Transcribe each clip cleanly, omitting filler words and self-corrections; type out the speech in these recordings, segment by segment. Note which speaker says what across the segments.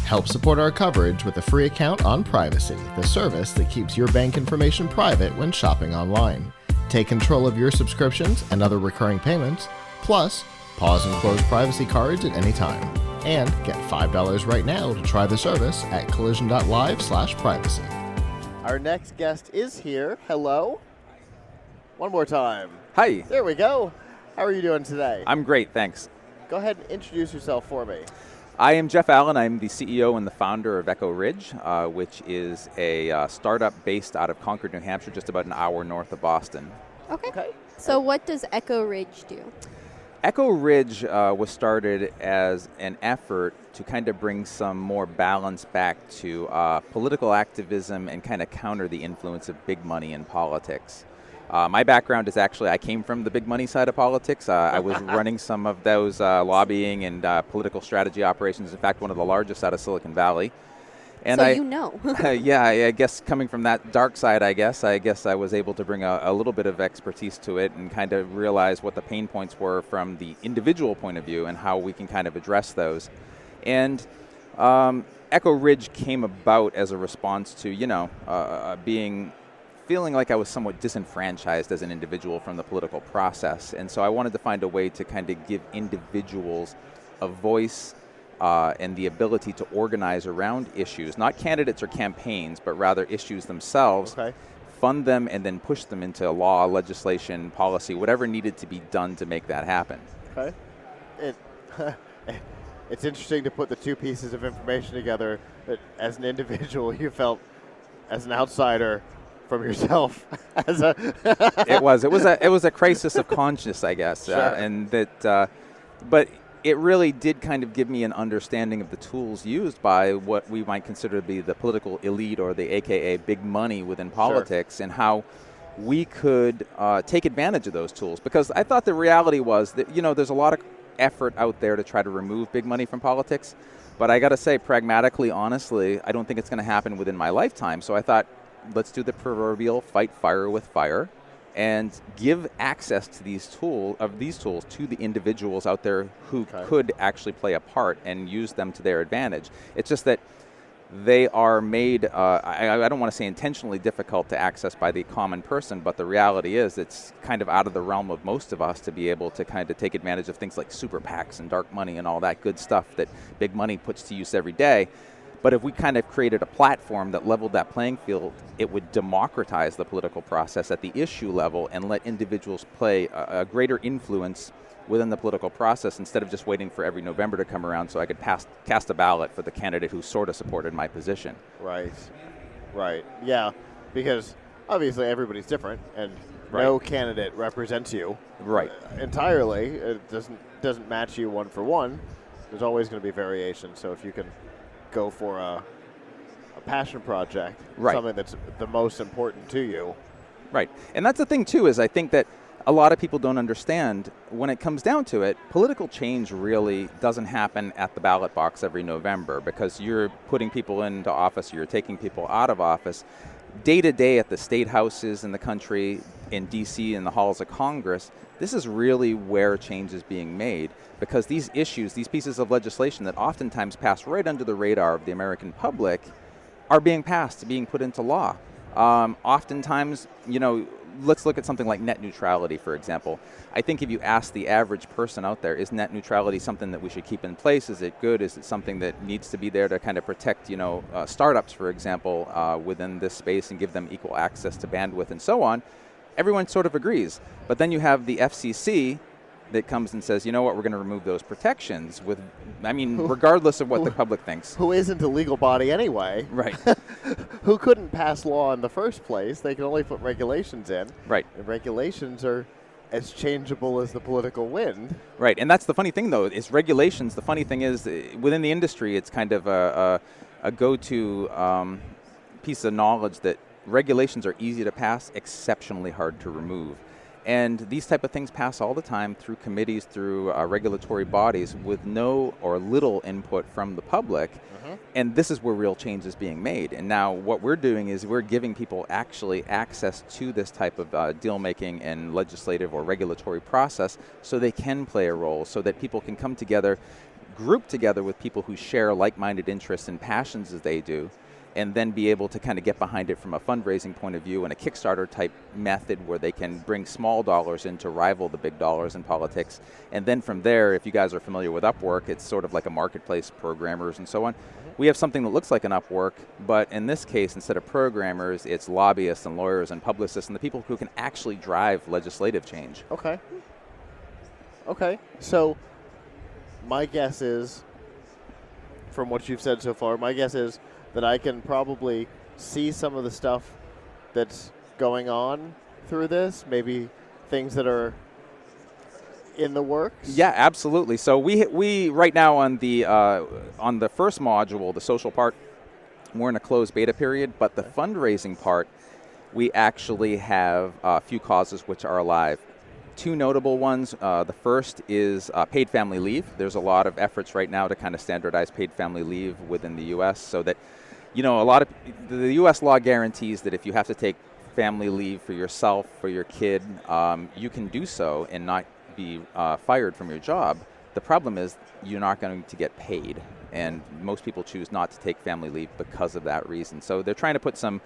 Speaker 1: Help support our coverage with a free account on Privacy, the service that keeps your bank information private when shopping online. Take control of your subscriptions and other recurring payments, plus pause and close privacy cards at any time. And get $5 right now to try the service at collision.live/privacy. Our next guest is here. Hello. One more time.
Speaker 2: Hi.
Speaker 1: There we go. How are you doing today?
Speaker 2: I'm great, thanks.
Speaker 1: Go ahead and introduce yourself for me.
Speaker 2: I am Jeff Allen. I'm the CEO and the founder of Echo Ridge, which is a startup based out of Concord, New Hampshire, just about an hour north of Boston.
Speaker 3: Okay. So what does Echo Ridge do?
Speaker 2: Echo Ridge was started as an effort to kind of bring some more balance back to political activism and kind of counter the influence of big money in politics. My background is actually, I came from the big money side of politics. I was running some of those lobbying and political strategy operations, in fact, one of the largest out of Silicon Valley. And
Speaker 3: so you know.
Speaker 2: Yeah, I guess coming from that dark side, I guess I was able to bring a little bit of expertise to it and kind of realize what the pain points were from the individual point of view and how we can kind of address those. And Echo Ridge came about as a response to, feeling like I was somewhat disenfranchised as an individual from the political process. And so I wanted to find a way to kind of give individuals a voice and the ability to organize around issues, not candidates or campaigns, but rather issues themselves, fund them, and then push them into law, legislation, policy, whatever needed to be done to make that happen.
Speaker 1: Okay. It's interesting to put the two pieces of information together that as an individual you felt as an outsider from yourself.
Speaker 2: It was a crisis of conscience, I guess,
Speaker 1: Sure.
Speaker 2: But it really did kind of give me an understanding of the tools used by what we might consider to be the political elite or the AKA big money within politics, and how we could take advantage of those tools. Because I thought the reality was that, there's a lot of effort out there to try to remove big money from politics, but I got to say, pragmatically, honestly, I don't think it's going to happen within my lifetime. So I thought, let's do the proverbial fight fire with fire and give access to these tools to the individuals out there who could actually play a part and use them to their advantage. It's just that they are made, I don't want to say intentionally difficult to access by the common person, but the reality is it's kind of out of the realm of most of us to be able to kind of take advantage of things like super PACs and dark money and all that good stuff that big money puts to use every day. But if we kind of created a platform that leveled that playing field, it would democratize the political process at the issue level and let individuals play a greater influence within the political process instead of just waiting for every November to come around so I could cast a ballot for the candidate who sort of supported my position.
Speaker 1: Right. Yeah, because obviously everybody's different, and no candidate represents you entirely. It doesn't match you one for one. There's always going to be variation. So if you can go for a passion project, something that's the most important to you.
Speaker 2: Right. And that's the thing, too, is I think that a lot of people don't understand when it comes down to it, political change really doesn't happen at the ballot box every November, because you're putting people into office, or you're taking people out of office. Day to day at the state houses in the country, in D.C., in the halls of Congress, this is really where change is being made, because these issues, these pieces of legislation that oftentimes pass right under the radar of the American public are being passed, being put into law. Oftentimes, let's look at something like net neutrality, for example. I think if you ask the average person out there, is net neutrality something that we should keep in place? Is it good? Is it something that needs to be there to kind of protect, startups, for example, within this space and give them equal access to bandwidth and so on? Everyone sort of agrees. But then you have the FCC that comes and says, you know what, we're going to remove those protections regardless of what the public thinks.
Speaker 1: Who isn't a legal body anyway.
Speaker 2: Right.
Speaker 1: Who couldn't pass law in the first place. They can only put regulations in.
Speaker 2: Right.
Speaker 1: And regulations are as changeable as the political wind.
Speaker 2: Right. And that's the funny thing, though, is regulations. The funny thing is, within the industry, it's kind of a go-to piece of knowledge that regulations are easy to pass, exceptionally hard to remove. And these type of things pass all the time through committees, through regulatory bodies with no or little input from the public. And this is where real change is being made. And now what we're doing is we're giving people actually access to this type of deal-making and legislative or regulatory process so they can play a role, so that people can come together, group together with people who share like-minded interests and passions as they do, and then be able to kind of get behind it from a fundraising point of view and a Kickstarter type method where they can bring small dollars in to rival the big dollars in politics. And then from there, if you guys are familiar with Upwork, it's sort of like a marketplace, programmers and so on. We have something that looks like an Upwork, but in this case, instead of programmers, it's lobbyists and lawyers and publicists and the people who can actually drive legislative change.
Speaker 4: Okay. Okay. So my guess is, from what you've said so far, my guess is that I can probably see some of the stuff that's going on through this, maybe things that are in the works?
Speaker 2: Yeah, absolutely. So we right now on the first module, the social part, we're in a closed beta period, but the fundraising part, we actually have a few causes which are alive. Two notable ones. The first is paid family leave. There's a lot of efforts right now to kind of standardize paid family leave within the U.S. so that, a lot of the U.S. law guarantees that if you have to take family leave for yourself, for your kid, you can do so and not be fired from your job. The problem is you're not going to get paid, and most people choose not to take family leave because of that reason. So they're trying to put some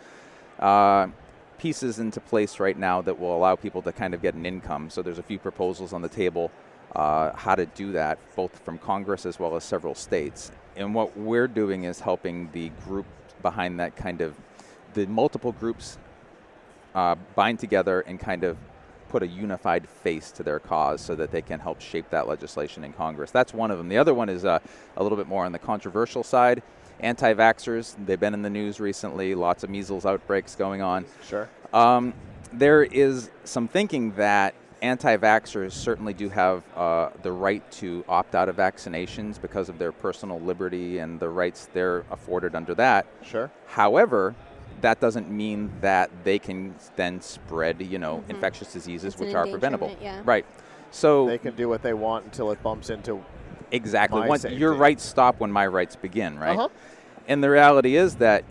Speaker 2: pieces into place right now that will allow people to kind of get an income. So there's a few proposals on the table how to do that, both from Congress as well as several states. And what we're doing is helping the group behind that the multiple groups bind together and kind of put a unified face to their cause so that they can help shape that legislation in Congress. That's one of them. The other one is a little bit more on the controversial side. Anti-vaxxers, they've been in the news recently, lots of measles outbreaks going on.
Speaker 4: Sure.
Speaker 2: There is some thinking that anti-vaxxers certainly do have the right to opt out of vaccinations because of their personal liberty and the rights they're afforded under that.
Speaker 4: Sure.
Speaker 2: However, that doesn't mean that they can then spread, infectious diseases which are preventable.
Speaker 3: Yeah.
Speaker 2: Right. So
Speaker 4: they can do what they want until it bumps into
Speaker 2: exactly.
Speaker 4: my safety.
Speaker 2: Your rights stop when my rights begin, right?
Speaker 4: Uh-huh.
Speaker 2: And the reality is that,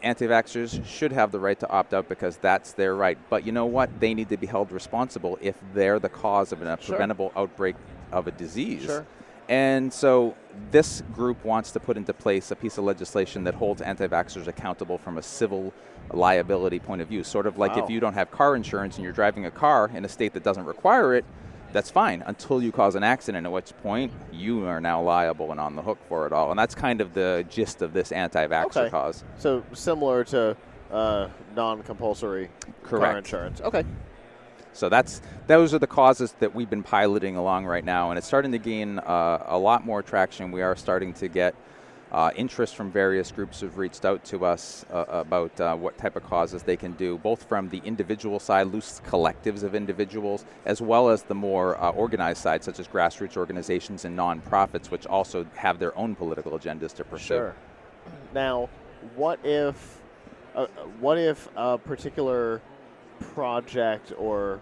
Speaker 2: anti-vaxxers should have the right to opt out because that's their right. But you know what? They need to be held responsible if they're the cause of a preventable outbreak of a disease.
Speaker 4: Sure.
Speaker 2: And so this group wants to put into place a piece of legislation that holds anti-vaxxers accountable from a civil liability point of view. Sort of like if you don't have car insurance and you're driving a car in a state that doesn't require it, that's fine until you cause an accident, at which point you are now liable and on the hook for it all. And that's kind of the gist of this anti-vaxxer cause.
Speaker 4: So similar to non-compulsory car insurance. Okay.
Speaker 2: So those are the causes that we've been piloting along right now, and it's starting to gain a lot more traction. We are starting to get interest from various groups who've reached out to us about what type of causes they can do, both from the individual side, loose collectives of individuals, as well as the more organized side, such as grassroots organizations and nonprofits, which also have their own political agendas to pursue.
Speaker 4: Sure. Now, what if a particular project or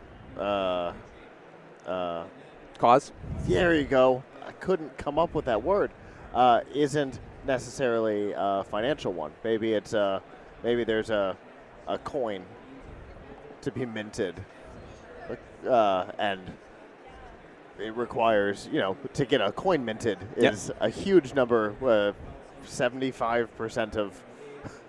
Speaker 2: cause?
Speaker 4: There you go. I couldn't come up with that word. Isn't necessarily a financial one. Maybe it's maybe there's a coin to be minted, and it requires to get a coin minted is a huge number. 75%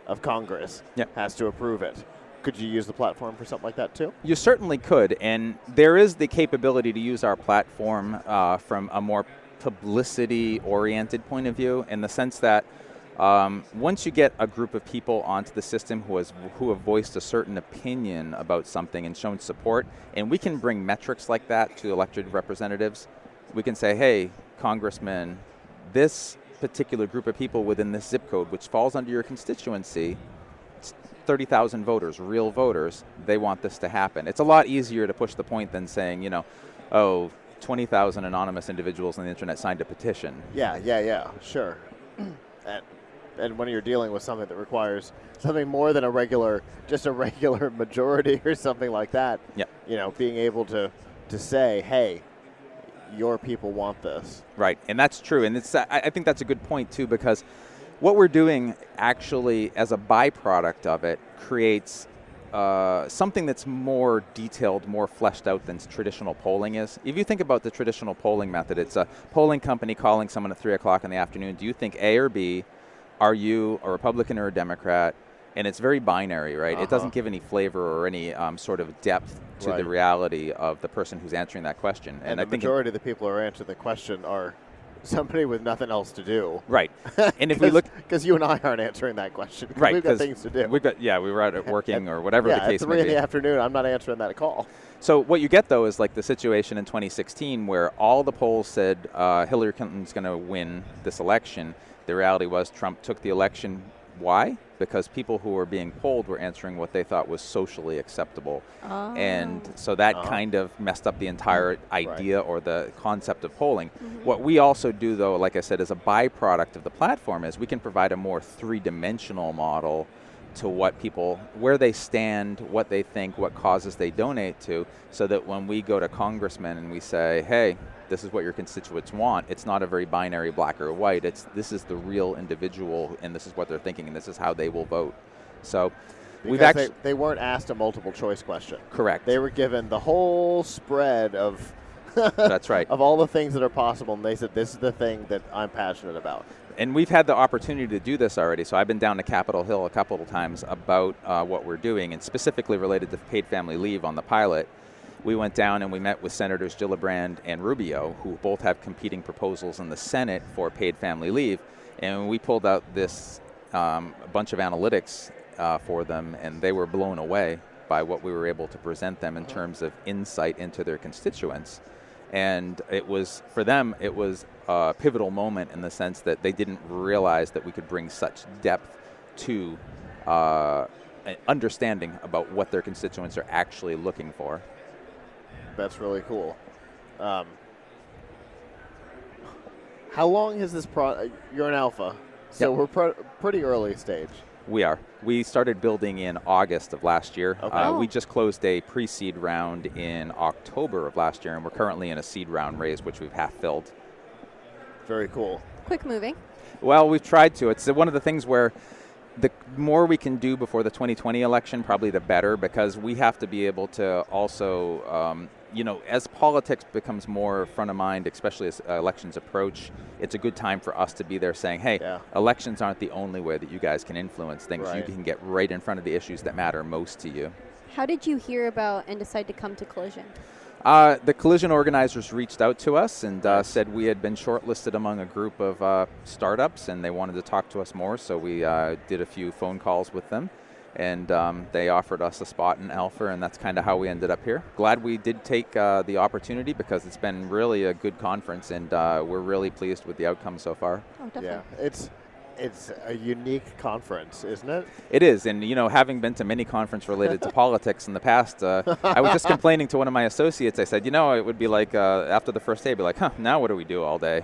Speaker 4: of Congress has to approve it. Could you use the platform for something like that too?
Speaker 2: You certainly could, and there is the capability to use our platform from a more publicity-oriented point of view, in the sense that once you get a group of people onto the system who have voiced a certain opinion about something and shown support, and we can bring metrics like that to elected representatives, we can say, hey, Congressman, this particular group of people within this zip code, which falls under your constituency, 30,000 voters, real voters, they want this to happen. It's a lot easier to push the point than saying, 20,000 anonymous individuals on the internet signed a petition.
Speaker 4: Yeah, sure. And when you're dealing with something that requires something more than a regular majority or something like that, being able to say, hey, your people want this.
Speaker 2: Right, and that's true. And I think that's a good point, too, because what we're doing actually, as a byproduct of it, creates something that's more detailed, more fleshed out than traditional polling is. If you think about the traditional polling method, it's a polling company calling someone at 3 o'clock in the afternoon. Do you think A or B? Are you a Republican or a Democrat? And it's very binary, right? It doesn't give any flavor or any sort of depth to the reality of the person who's answering that question.
Speaker 4: And the majority of the people who are answering the question are somebody with nothing else to do.
Speaker 2: Right. And if we look...
Speaker 4: Because you and I aren't answering that question.
Speaker 2: Right.
Speaker 4: We've got things to do.
Speaker 2: We were out working or whatever the case may be.
Speaker 4: At 3 in the afternoon, I'm not answering that call.
Speaker 2: So what you get, though, is like the situation in 2016 where all the polls said Hillary Clinton's going to win this election. The reality was Trump took the election. Why? Because people who were being polled were answering what they thought was socially acceptable. And so that kind of messed up the entire idea or the concept of polling. What we also do, though, like I said, as a byproduct of the platform is we can provide a more three-dimensional model to what people, where they stand, what they think, what causes they donate to, so that when we go to congressmen and we say, hey, this is what your constituents want, it's not a very binary black or white. This is the real individual, and this is what they're thinking, and this is how they will vote. So we've actually...
Speaker 4: They weren't asked a multiple choice question.
Speaker 2: Correct.
Speaker 4: They were given the whole spread of...
Speaker 2: That's right.
Speaker 4: Of all the things that are possible, and they said, this is the thing that I'm passionate about.
Speaker 2: And we've had the opportunity to do this already. So I've been down to Capitol Hill a couple of times about what we're doing, and specifically related to paid family leave on the pilot. We went down and we met with Senators Gillibrand and Rubio, who both have competing proposals in the Senate for paid family leave. And we pulled out this bunch of analytics for them, and they were blown away by what we were able to present them in terms of insight into their constituents. And it was, for them, it was a pivotal moment in the sense that they didn't realize that we could bring such depth to understanding about what their constituents are actually looking for.
Speaker 4: That's really cool. How long has this you're an alpha, so we're pretty early stage.
Speaker 2: We are. We started building in August of last year.
Speaker 4: Okay.
Speaker 2: We just closed a pre-seed round in October of last year, and we're currently in a seed round raise, which we've half filled.
Speaker 4: Very cool.
Speaker 3: Quick moving.
Speaker 2: Well, we've tried to. It's one of the things where the more we can do before the 2020 election, probably the better, because we have to be able to also, as politics becomes more front of mind, especially as elections approach, it's a good time for us to be there saying, hey, elections aren't the only way that you guys can influence things. You can get right in front of the issues that matter most to you.
Speaker 3: How did you hear about and decide to come to Collision?
Speaker 2: The Collision organizers reached out to us and said we had been shortlisted among a group of startups, and they wanted to talk to us more, so we did a few phone calls with them, and they offered us a spot in Alpha, and that's kind of how we ended up here. Glad we did take the opportunity, because it's been really a good conference, and we're really pleased with the outcome so far.
Speaker 3: Oh, definitely.
Speaker 4: Yeah, it's a unique conference, isn't it?
Speaker 2: It is, and having been to many conferences related to politics in the past, I was just complaining to one of my associates. I said, it would be like after the first day, I'd be like, now what do we do all day?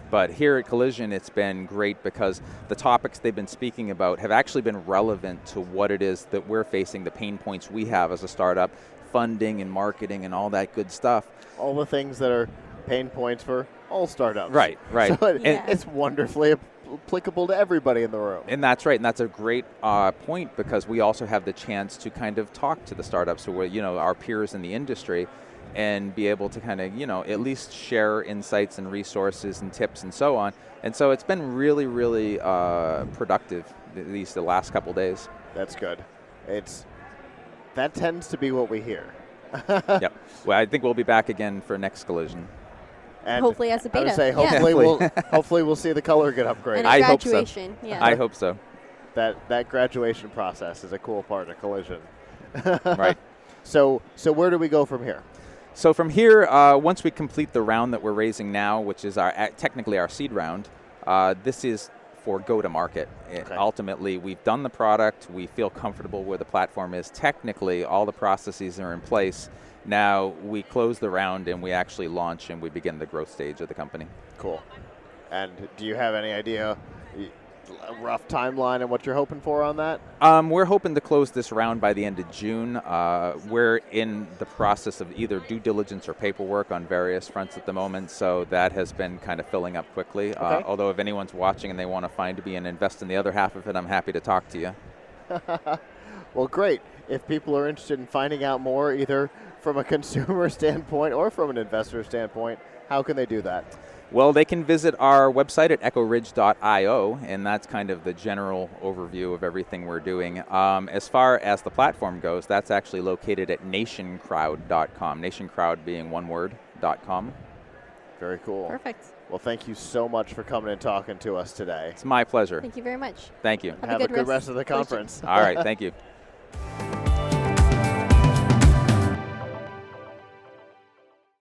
Speaker 2: But here at Collision, it's been great because the topics they've been speaking about have actually been relevant to what it is that we're facing, the pain points we have as a startup, funding and marketing and all that good stuff.
Speaker 4: All the things that are pain points for all startups.
Speaker 2: Right.
Speaker 4: So it's wonderfully applicable to everybody in the room.
Speaker 2: And that's right, and that's a great point, because we also have the chance to kind of talk to the startups, who are, our peers in the industry, and be able to kind of, at least share insights and resources and tips and so on. And so it's been really, really productive, at least the last couple days.
Speaker 4: That's good. That tends to be what we hear.
Speaker 2: Yep. Well, I think we'll be back again for next Collision.
Speaker 3: And hopefully as a beta.
Speaker 4: I would say hopefully we'll see the color get upgraded.
Speaker 3: And
Speaker 2: I hope so.
Speaker 3: Yeah.
Speaker 2: I hope so.
Speaker 4: That graduation process is a cool part of Collision.
Speaker 2: Right.
Speaker 4: So where do we go from here?
Speaker 2: So from here, once we complete the round that we're raising now, which is technically our seed round, this is for go-to-market. Okay. Ultimately, we've done the product. We feel comfortable where the platform is. Technically, all the processes are in place. Now we close the round and we actually launch and we begin the growth stage of the company. Cool.
Speaker 4: And do you have any idea, a rough timeline and what you're hoping for on that?
Speaker 2: We're hoping to close this round by the end of June. We're in the process of either due diligence or paperwork on various fronts at the moment, so that has been kind of filling up quickly. Okay. Although if anyone's watching and they want to find me and invest in the other half of it, I'm happy to talk to you.
Speaker 4: Well, great. If people are interested in finding out more, either from a consumer standpoint or from an investor standpoint, how can they do that?
Speaker 2: Well, they can visit our website at echoridge.io, and that's kind of the general overview of everything we're doing. As far as the platform goes, that's actually located at NationCrowd.com, NationCrowd being one word, .com.
Speaker 4: Very cool.
Speaker 3: Perfect.
Speaker 4: Well, thank you so much for coming and talking to us today.
Speaker 2: It's my pleasure.
Speaker 3: Thank you very much.
Speaker 2: Thank you.
Speaker 4: Have a good rest of the conference.
Speaker 2: All right, thank you.